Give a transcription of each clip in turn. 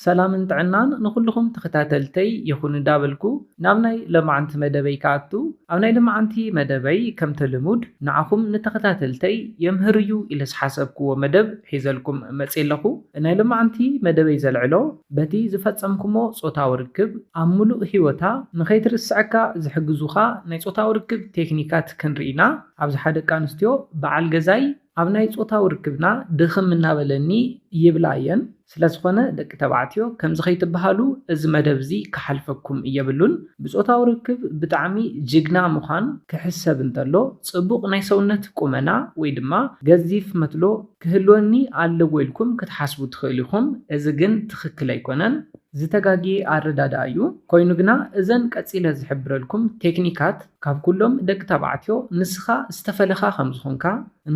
ሰላምን ጥዕናን ንኩልኩም ተኸታተልተይ ይኹን ዳበልኩ ናብ ናይ ለማዓንቲ መደበይ ከኣቱ ኣብ ናይ ለማዓንቲ መደበይ ከምቲ ልሙድ ንዓኹም ንተኸታተልተይ የምህርዩ ኢለ ዝሓሰብክዎ መደብ ሒዘልኩም መፅእ ኣለኹ። ናይ ለማዓንቲ መደበይ ዘልዕሎ በቲ ዝፈፀምኩሞ ፆታዊ ርክብ ኣብ ሙሉእ ሂወታ ንኸይትርስዐካ ዝሕግዙኻ ናይ ፆታዊ ርክብ ቴክኒካት ክንርኢና። ኣብዚ ሓደ ደቂ ኣንስትዮ በዓል ገዛይ ኣብ ናይ ፆታዊ ርክብና ድኽም እናበለኒ ይብላ እየን። ስለዝኾነ ደቂ ተባዕትዮ ከምዚ ከይትበሃሉ እዚ መደብ እዚ ክሓልፈኩም እየብሉን። ብፆታዊ ርክብ ብጣዕሚ ጅግና ምዃን ክሕሰብ እንተሎ ፅቡቕ ናይ ሰውነት ቁመና ወይ ድማ ገዚፍ መትሎ ክህልወኒ ኣለዎ ኢልኩም ክትሓስቡ ትኽእሉ ኢኹም። እዚ ግን ትኽክል ኣይኮነን። ዝተጋጊየ ኣረዳድኣ እዩ። ኮይኑ ግና እዘን ቀፂለ ዝሕብረልኩም ቴክኒካት ካብ ኩሎም ደቂ ተባዕትዮ ንስኻ ዝተፈለኻ ከም ዝኾንካ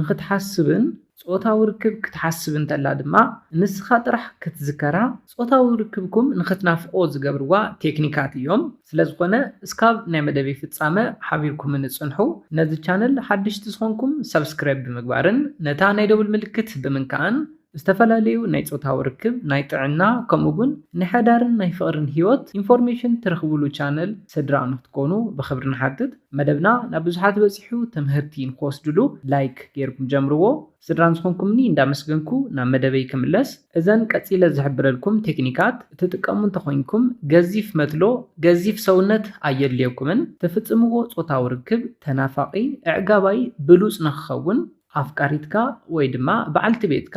ንኽትሓስብን ፆታዊ ርክብ ክትሓስብ እንተላ ድማ ንስኻ ጥራሕ ክትዝከራ ፆታዊ ርክብኩም ንኽትናፍቆ ዝገብርዋ ቴክኒካት እዮም። ስለዝኾነ እስካብ ናይ መደበይ ፍፃመ ሓቢርኩም ንፅንሑ። ነዚ ቻነል ሓድሽቲ ዝኾንኩም ሰብስክራይብ ብምግባርን ነታ ናይ ደውል ምልክት ብምንካእን ዝተፈላለዩ ናይ ፆታዊ ርክብ ናይ ጥዕና ከምኡውን ናይ ሓዳርን ናይ ፍቕርን ሂወት ኢንፎርሜሽን ትረኽብሉ ቻነል ስድራ ንኽትኮኑ ብኽብሪ ንሓትት። መደብና ናብ ብዙሓት በፂሑ ትምህርቲ ንክወስድሉ ላይክ ጌርኩም ጀምርዎ። ስድራን ዝኾንኩምኒ እንዳመስገንኩ ናብ መደበይ ክምለስ። እዘን ቀፂለ ዝሕብረልኩም ቴክኒካት እትጥቀሙ እንተኮይንኩም ገዚፍ መትሎ ገዚፍ ሰውነት ኣየድልየኩምን። ትፍፅምዎ ፆታዊ ርክብ ተናፋቂ ዕጋባይ ብሉፅ ንክኸውን ኣፍቃሪትካ ወይ ድማ በዓልቲ ቤትካ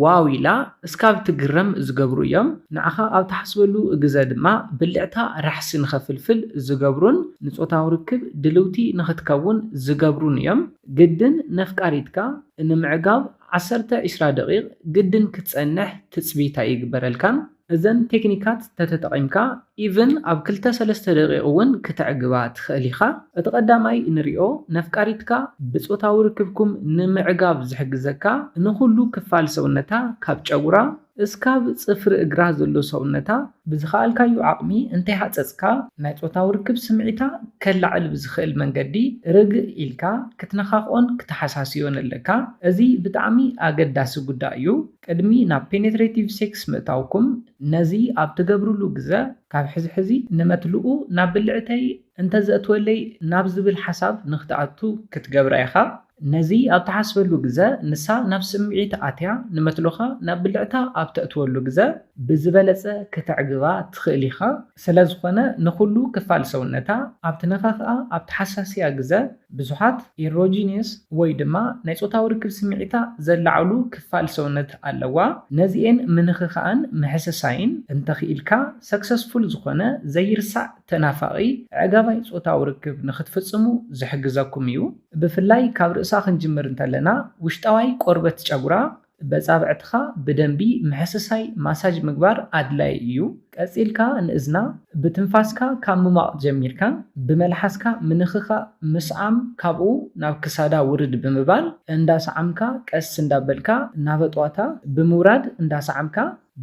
ዋው ኢላ እስካብ ትግረም ዝገብሩ እዮም። ንዓኻ ኣብ ተሓስበሉ ግዜ ድማ ብልዕታ ራሕሲ ንኸፍልፍል ዝገብሩን ንፆታዊ ርክብ ድልውቲ ንኽትከውን ዝገብሩን እዮም። ግድን ነፍቃሪትካ ንምዕጋብ 10-20 ደቂቕ ግድን ክትፀንሕ ትፅቢታ ይግበረልካን። እዘን ቴክኒካት ተተጠቒምካ ኢቨን ኣብ 2-3 ደቂቕ እውን ክትዕግባ ትኽእል ኢኻ። እቲ ቀዳማይ ንሪኦ ነፍቃሪትካ ብፆታዊ ርክብኩም ንምዕጋብ ዝሕግዘካ ንኩሉ ክፋል ሰውነታ ካብ ጨጉራ እስካብ ፅፍሪ እግራ ዘሎ ሰውነታ ብዝኸኣልካዩ ዓቕሚ እንተይሃፀፅካ ናይ ፆታዊ ርክብ ስምዒታ ከላዕል ብዝኽእል መንገዲ ርግእ ኢልካ ክትነኻኽኦን ክትሓሳስዮን ኣለካ። እዚ ብጣዕሚ ኣገዳሲ ጉዳይ እዩ። ቅድሚ ናብ ፔኔትሬቲቭ ሴክስ ምእታውኩም ነዚ ኣብ ትገብርሉ ግዜ ካብ ሕዚ ንመትልኡ ናብ ብልዕተይ እንተዘእትወለይ ናብ ዝብል ሓሳብ ንኽትኣቱ ክትገብራ ኢኻ። ነዚ ኣብ ተሓስበሉ ግዜ ንሳ ናብ ስምዒት ኣትያ ንመትሎኻ ናብ ብልዕታ ኣብ ተእትወሉ ግዜ ብዝበለፀ ክትዕግባ ትኽእል ኢኻ። ስለዝኾነ ንኩሉ ክፋል ሰውነታ ኣብ ትነኻኽኣ ኣብ ተሓሳስያ ግዜ ብዙሓት ኢሮጂኒየስ ወይ ድማ ናይ ፆታዊ ርክብ ስምዒታ ዘላዕሉ ክፋል ሰውነት ኣለዋ። ነዚአን ምንኽኻእን ምሕሰሳይን እንተኽኢልካ ሰክሰስፉል ዝኾነ ዘይርሳዕ ተናፋቒ ዕጋባይ ፆታዊ ርክብ ንኽትፍፅሙ ዝሕግዘኩም እዩ። ብፍላይ ካብ ርእሳ ክንጅምር እንተለና ውሽጣዋይ ቆርበት ጨጉራ በፃብዕትኻ ብደንቢ ምሕስሳይ ማሳጅ ምግባር ኣድላይ እዩ። ቀፂልካ ንእዝና ብትንፋስካ ካብ ምማቕ ጀሚርካ ብመልሓስካ ምንኽኻ ምስዓም ካብኡ ናብ ክሳዳ ውርድ ብምባል እንዳሰዓምካ ቀስ እንዳበልካ ናበጧታ ብምውራድ እንዳሰዓምካ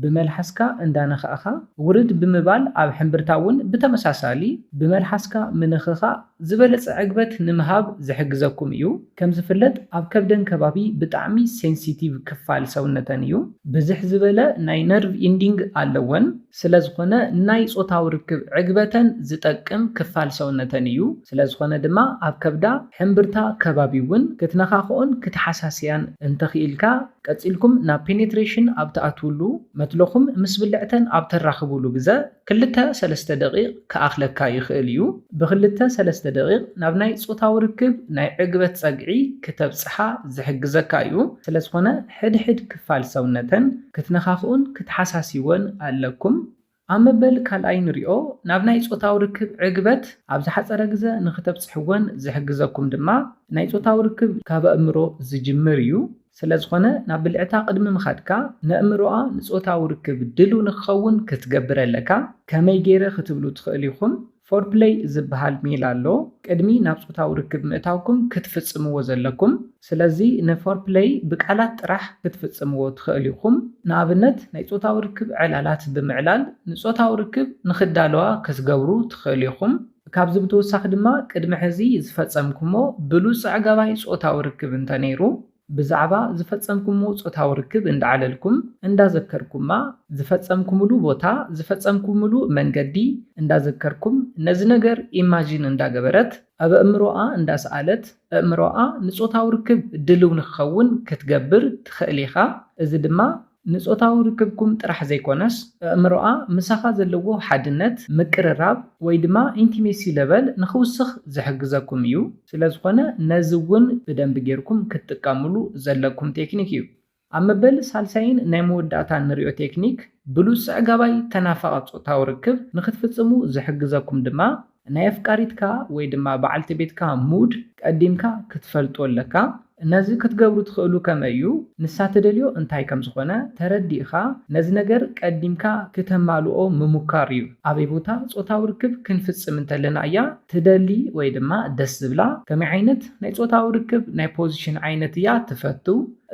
ብመልሓስካ እንዳነኽእኻ ውርድ ብምባል ኣብ ሕምብርታ እውን ብተመሳሳሊ ብመልሓስካ ምንኽኻ ዝበለፀ ዕግበት ንምሃብ ዝሕግዘኩም እዩ። ከም ዝፍለጥ ኣብ ከብደን ከባቢ ብጣዕሚ ሴንሲቲቭ ክፋል ሰውነተን እዩ። ብዝሕ ዝበለ ናይ ነርቭ ኢንዲንግ ኣለወን። ስለዝኾነ ናይ ፆታዊ ርክብ ዕግበተን ዝጠቅም ክፋል ሰውነተን እዩ። ስለዝኾነ ድማ ኣብ ከብዳ ሕምብርታ ከባቢ እውን ክትነኻኽኦን ክትሓሳስያን እንተኽኢልካ ቀፂልኩም ናብ ፔኔትሬሽን ኣብ ተኣትውሉ መትለኹም ምስ ብልዕተን ኣብ ተራኽብሉ ግዜ 2-3 ደቂቕ ክኣኽለካ ይኽእል እዩ። ብ2-3 ደቂቕ ናብ ናይ ፆታዊ ርክብ ናይ ዕግበት ፀግዒ ክተብፅሓ ዝሕግዘካ እዩ። ስለዝኾነ ሕድሕድ ክፋል ሰውነተን ክትነኻኽኡን ክትሓሳስይወን ኣለኩም። ኣብ መበል ካልኣይ ንሪኦ ናብ ናይ ፆታዊ ርክብ ዕግበት ኣብ ዝሓፀረ ግዜ ንኽተብፅሕወን ዝሕግዘኩም ድማ ናይ ፆታዊ ርክብ ካብ ኣእምሮ ዝጅምር እዩ። ስለዝኾነ ናብ ብልዕታ ቅድሚ ምኻድካ ንኣእምሮኣ ንፆታዊ ርክብ ድልው ንክኸውን ክትገብር ኣለካ። ከመይ ገይረ ክትብሉ ትኽእል ኢኹም። ፎርፕሌይ ዝበሃል ሜላ ኣሎ ቅድሚ ናብ ፆታዊ ርክብ ምእታውኩም ክትፍፅምዎ ዘለኩም። ስለዚ ንፎርፕሌይ ብቃላት ጥራሕ ክትፍፅምዎ ትኽእል ኢኹም። ንኣብነት ናይ ፆታዊ ርክብ ዕላላት ብምዕላል ንፆታዊ ርክብ ንኽዳለዋ ክትገብሩ ትኽእል ኢኹም። ካብዚ ብተወሳኺ ድማ ቅድሚ ሕዚ ዝፈፀምኩሞ ብሉፅ ዕጋባይ ፆታዊ ርክብ እንተነይሩ ብዛዕባ ዝፈጸምኩምዎ ጾታዊ ርክብ እንዳዓለልኩም እንዳዘከርኩማ ዝፈጸምኩምሉ ቦታ ዝፈጸምኩምሉ መንገዲ እንዳዘከርኩም ነዚ ነገር ኢማጂን እንዳገበረት ኣብ ኣእምሮኣ እንዳሰኣለት ኣእምሮኣ ንጾታዊ ርክብ ድልው ንክኸውን ክትገብር ትኽእል ኢኻ። እዚ ድማ ንጾታዊ ርክብኩም ጥራሕ ዘይኮነስ ኣእምሮኣ ምሳኻ ዘለዎ ሓድነት ምቅርራብ ወይ ድማ ኢንቲሜሲ ለቨል ንኽውስኽ ዝሕግዘኩም እዩ። ስለዝኾነ ነዚ እውን ብደንቢ ጌርኩም ክትጥቀምሉ ዘለኩም ቴክኒክ እዩ። ኣብ መበል ሳልሳይን ናይ መወዳእታ ንሪኦ ቴክኒክ ብሉፅ ኣጋባይ ተናፋቒ ጾታዊ ርክብ ንኽትፍጽሙ ዝሕግዘኩም ድማ ናይ ኣፍቃሪትካ ወይ ድማ በዓልቲ ቤትካ ሙድ ቀዲምካ ክትፈልጦ ኣለካ። ነዚ ክትገብሩ ትኽእሉ ከመይ እዩ? ንሳ ትደልዮ እንታይ ከም ዝኾነ ተረዲእኻ ነዚ ነገር ቀዲምካ ክተማልኦ ምሙካር እዩ። ኣበይ ቦታ ጾታዊ ርክብ ክንፍጽም እንተለና እያ ትደሊ ወይ ድማ ደስ ዝብላ ከመይ ዓይነት ናይ ጾታዊ ርክብ ናይ ፖዚሽን ዓይነት እያ ትፈቱ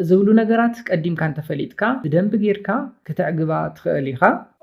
ዝብሉ ነገራት ቀዲምካ እንተፈሊጥካ ብደንቢ ጌርካ ክትዕግባ ትኽእል ኢኻ።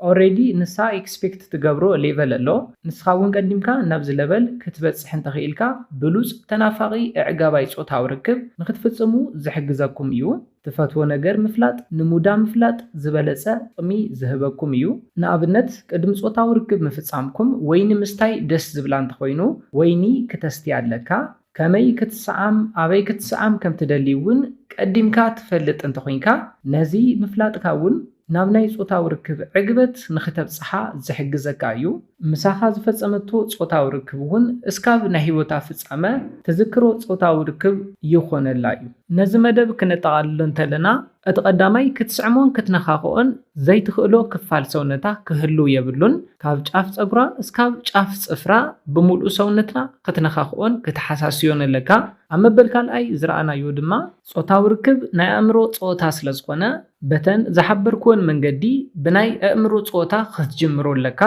ኦልሬዲ ንሳ ኤክስፔክት ትገብሮ ሌቨል ኣሎ። ንስኻ እውን ቀዲምካ ናብዚ ሌቨል ክትበጽሕ እንተኽኢልካ ብሉፅ ተናፋቒ ኣዕጋባይ ጾታዊ ርክብ ንኽትፍጽሙ ዝሕግዘኩም እዩ። ትፈትዎ ነገር ምፍላጥ ንሙዳ ምፍላጥ ዝበለጸ ጥቕሚ ዝህበኩም እዩ። ንኣብነት ቅድሚ ጾታዊ ርክብ ምፍጻምኩም ወይኒ ምስታይ ደስ ዝብላ እንተኾይኑ ወይኒ ክተስትይ ኣለካ። ከመይ ክትሰዓም ኣበይ ክትሰዓም ከም ትደሊ እውን ቀዲምካ ትፈልጥ እንተኾይንካ ነዚ ምፍላጥካ እውን ናብ ናይ ጾታዊ ርክብ ዕግበት ንኽተብጽሓ ዝሕግዘካ እዩ። ምሳኻ ዝፈጸመቶ ጾታዊ ርክብ እውን እስካብ ናይ ሂወታ ፍጻመ ትዝክሮ ጾታዊ ርክብ ይኾነላ እዩ። ነዚ መደብ ክነጠቓልሎ እንተለና እቲ ቀዳማይ ክትስዕሞን ክትነኻኽኦን ዘይትኽእሎ ክፋል ሰውነታ ክህሉ የብሉን። ካብ ጫፍ ፀጉራ እስካብ ጫፍ ጽፍራ ብምሉእ ሰውነትና ክትነኻኽኦን ክትሓሳስዮን ኣለካ። ኣብ መበል ካልኣይ ዝረኣናዮ ድማ ጾታዊ ርክብ ናይ ኣእምሮ ጾታ ስለ ዝኾነ በተን ዝሓበርክዎን መንገዲ ብናይ ኣእምሮ ጾታ ክትጅምሮ ኣለካ።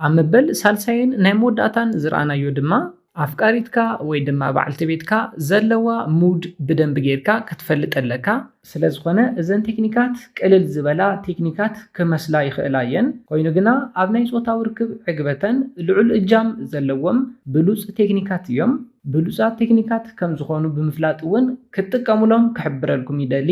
ኣብ መበል ሳልሳይን ናይ መወዳእታን ዝረኣናዮ ድማ ኣፍቃሪትካ ወይ ድማ በዓልቲ ቤትካ ዘለዋ ሙድ ብደንቢ ጌርካ ክትፈልጥ ኣለካ። ስለዝኾነ እዘን ቴክኒካት ቅልል ዝበላ ቴክኒካት ክመስላ ይኽእላ እየን። ኮይኑ ግና ኣብ ናይ ጾታዊ ርክብ ዕግበተን ልዑል እጃም ዘለዎም ብሉፅ ቴክኒካት እዮም። ብሉፃት ቴክኒካት ከም ዝኾኑ ብምፍላጥ እውን ክትጥቀሙሎም ክሕብረልኩም ይደሊ።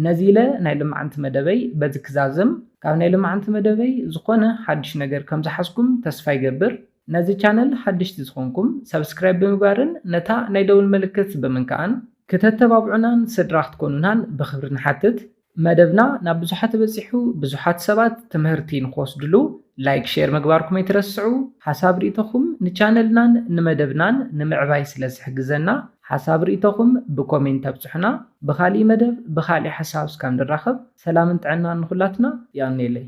ነዚ ኢለ ናይ ልምዓንቲ መደበይ በዚ ክዛዝም ካብ ናይ ልምዓንቲ መደበይ ዝኾነ ሓድሽ ነገር ከም ዝሓዝኩም ተስፋ ይገብር። ነዚ ቻነል ሓድሽቲ ዝኾንኩም ሰብስክራይብ ብምግባርን ነታ ናይ ደውል ምልክት ብምንካእን ከተተባብዑናን ስድራ ክትኮኑናን ብኽብሪ ንሓትት። መደብና ናብ ብዙሓት በፂሑ ብዙሓት ሰባት ትምህርቲ ንክወስድሉ ላይክ ሼር ምግባርኩም ኣይትረስዑ። ሓሳብ ርእቶኹም ንቻነልናን ንመደብናን ንምዕባይ ስለ ዝሕግዘና ሓሳብ ርእቶኹም ብኮሜንት ኣብፅሑና። ብኻሊእ መደብ ብኻሊእ ሓሳብ እስካብ ንራኸብ ሰላምን ጥዕናን ንኹላትና። ያኔለይ